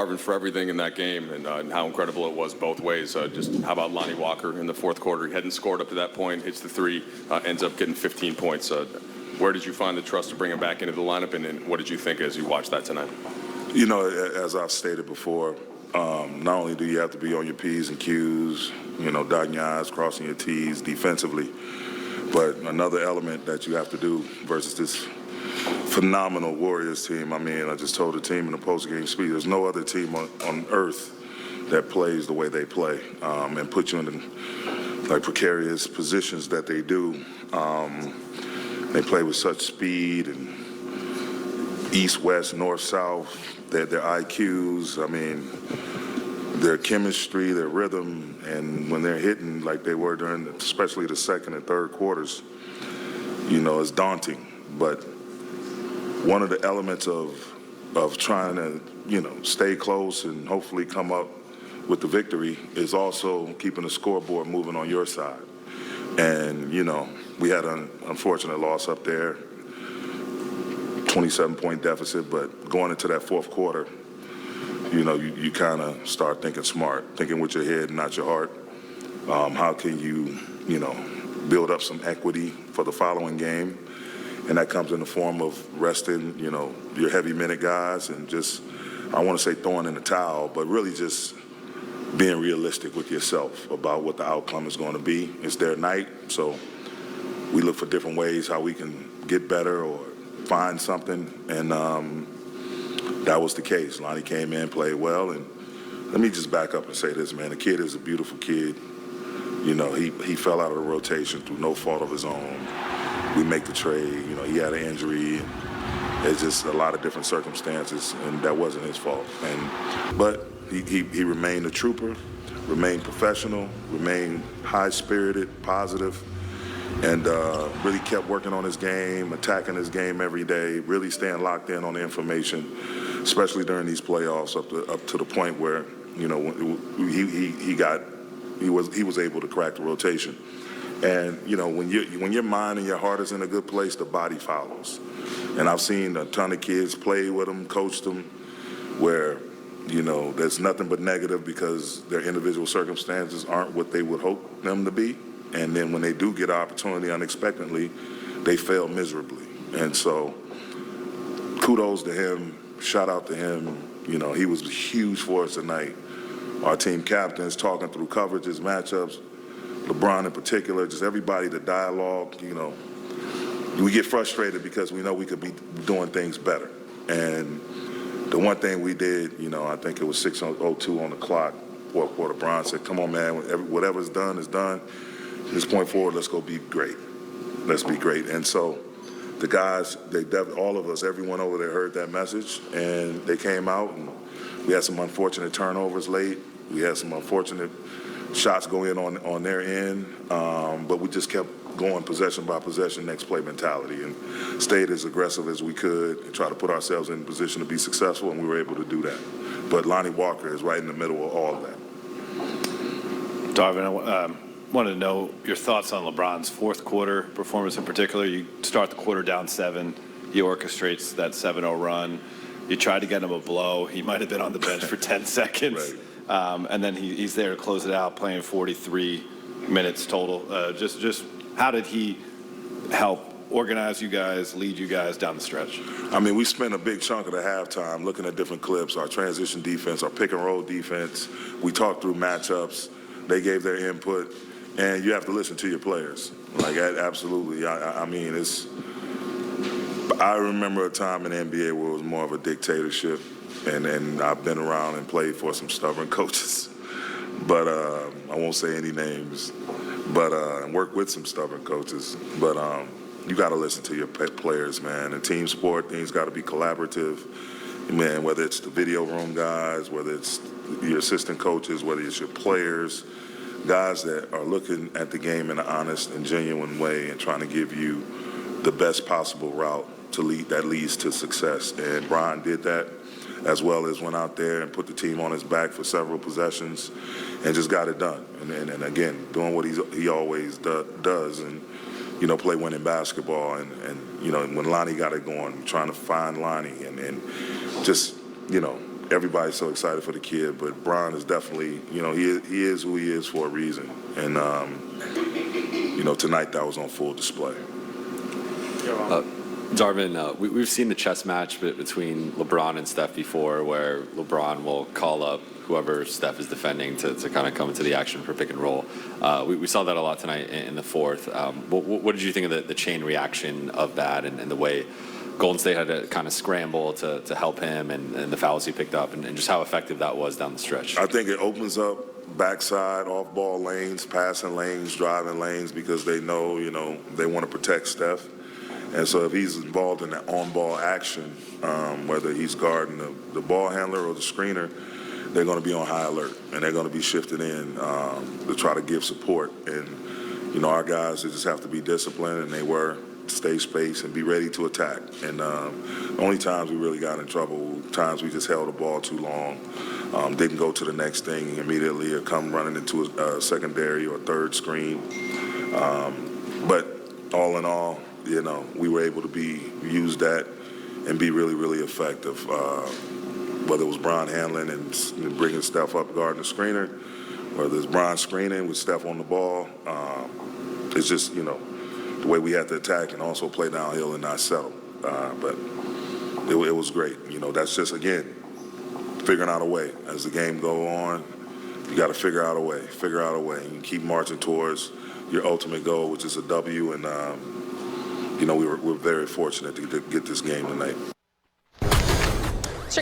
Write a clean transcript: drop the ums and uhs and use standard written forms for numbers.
Darvin for everything in that game and how incredible it was both ways. Just how about Lonnie Walker in the fourth quarter? He hadn't scored up to that point, hits the three, ends up getting 15 points. Where did you find the trust to bring him back into the lineup, and what did you think as you watched that tonight? You know, as I've stated before, not only do you have to be on your P's and Q's, you know, dotting your I's, crossing your T's defensively, but another element that you have to do versus this phenomenal Warriors team. I mean, I just told the team in the postgame speech, there's no other team on earth that plays the way they play and put you in like precarious positions that they do. They play with such speed and east, west, north, south. Their IQs, I mean, their chemistry, their rhythm, and when they're hitting like they were during, especially the second and third quarters, you know, it's daunting. But one of the elements of trying to, you know, stay close and hopefully come up with the victory is also keeping the scoreboard moving on your side. And, you know, we had an unfortunate loss up there, 27-point deficit, but going into that fourth quarter, you know, you kind of start thinking smart, thinking with your head and not your heart. How can you, you know, build up some equity for the following game? And that comes in the form of resting, you know, your heavy minute guys and just, I want to say throwing in the towel, but really just being realistic with yourself about what the outcome is going to be. It's their night, so we look for different ways how we can get better or find something, and that was the case. Lonnie came in, played well, and let me just back up and say this, man. The kid is a beautiful kid. You know, he fell out of the rotation through no fault of his own. We make the trade, you know, he had an injury. It's just a lot of different circumstances, and that wasn't his fault. But he remained a trooper, remained professional, remained high-spirited, positive, and really kept working on his game, attacking his game every day, really staying locked in on the information, especially during these playoffs up to the point where, you know, he was able to crack the rotation. And, you know, when your mind and your heart is in a good place, the body follows. And I've seen a ton of kids play with them, coach them, where, you know, there's nothing but negative because their individual circumstances aren't what they would hope them to be. And then when they do get an opportunity unexpectedly, they fail miserably. And so kudos to him, shout out to him. You know, he was huge for us tonight. Our team captains talking through coverages, matchups, LeBron in particular, just everybody, the dialogue, you know. We get frustrated because we know we could be doing things better. And the one thing we did, you know, I think it was 6:02 on the clock, fourth quarter, Bron said, come on, man, whatever's done is done. From this point forward, let's go be great. Let's be great. And so the guys, all of us, everyone over there heard that message, and they came out, and we had some unfortunate turnovers late. We had some unfortunate shots go in on their end, but we just kept going possession by possession, next play mentality, and stayed as aggressive as we could and try to put ourselves in a position to be successful, and we were able to do that. But Lonnie Walker is right in the middle of all of that. Darvin, I wanted to know your thoughts on LeBron's fourth quarter performance in particular. You start the quarter down 7. He orchestrates that 7-0 run. You tried to get him a blow. He might have been on the bench for 10 seconds. Right. And then he's there to close it out, playing 43 minutes total. Just how did he help organize you guys, lead you guys down the stretch? I mean, we spent a big chunk of the halftime looking at different clips, our transition defense, our pick and roll defense. We talked through matchups. They gave their input. And you have to listen to your players. Like, absolutely. I mean, I remember a time in the NBA where it was more of a dictatorship. And I've been around and played for some stubborn coaches. But I won't say any names. But and work with some stubborn coaches. But you got to listen to your players, man. In team sport, things got to be collaborative. Man, whether it's the video room guys, whether it's your assistant coaches, whether it's your players, guys that are looking at the game in an honest and genuine way and trying to give you the best possible route that leads to success. And Brian did that, as well as went out there and put the team on his back for several possessions and just got it done. And again, doing what he always does and, you know, play winning basketball. And you know, when Lonnie got it going, trying to find Lonnie and just, you know, everybody's so excited for the kid, but Bron is definitely, he is who he is for a reason. And, tonight that was on full display. Darvin, we've seen the chess match between LeBron and Steph before, where LeBron will call up whoever Steph is defending to kind of come into the action for pick and roll. We saw that a lot tonight in the fourth. What did you think of the chain reaction of that and the way Golden State had to kind of scramble to help him and the fouls he picked up and just how effective that was down the stretch? I think it opens up backside, off-ball lanes, passing lanes, driving lanes, because they know, they want to protect Steph. And so if he's involved in the on-ball action, whether he's guarding the ball handler or the screener, they're going to be on high alert, and they're going to be shifted in to try to give support. And, our guys, they just have to be disciplined, and they were, stay space and be ready to attack. And the only times we really got in trouble, times we just held the ball too long, didn't go to the next thing immediately or come running into a secondary or third screen. But all in all, we were able to use that and be really, really effective. Whether it was Bron handling and bringing Steph up guarding the screener, whether it's Bron screening with Steph on the ball, it's just, the way we had to attack and also play downhill and not settle. But it was great. That's just, again, figuring out a way. As the game go on, you got to figure out a way. You keep marching towards your ultimate goal, which is a W. And, we're very fortunate to get this game tonight.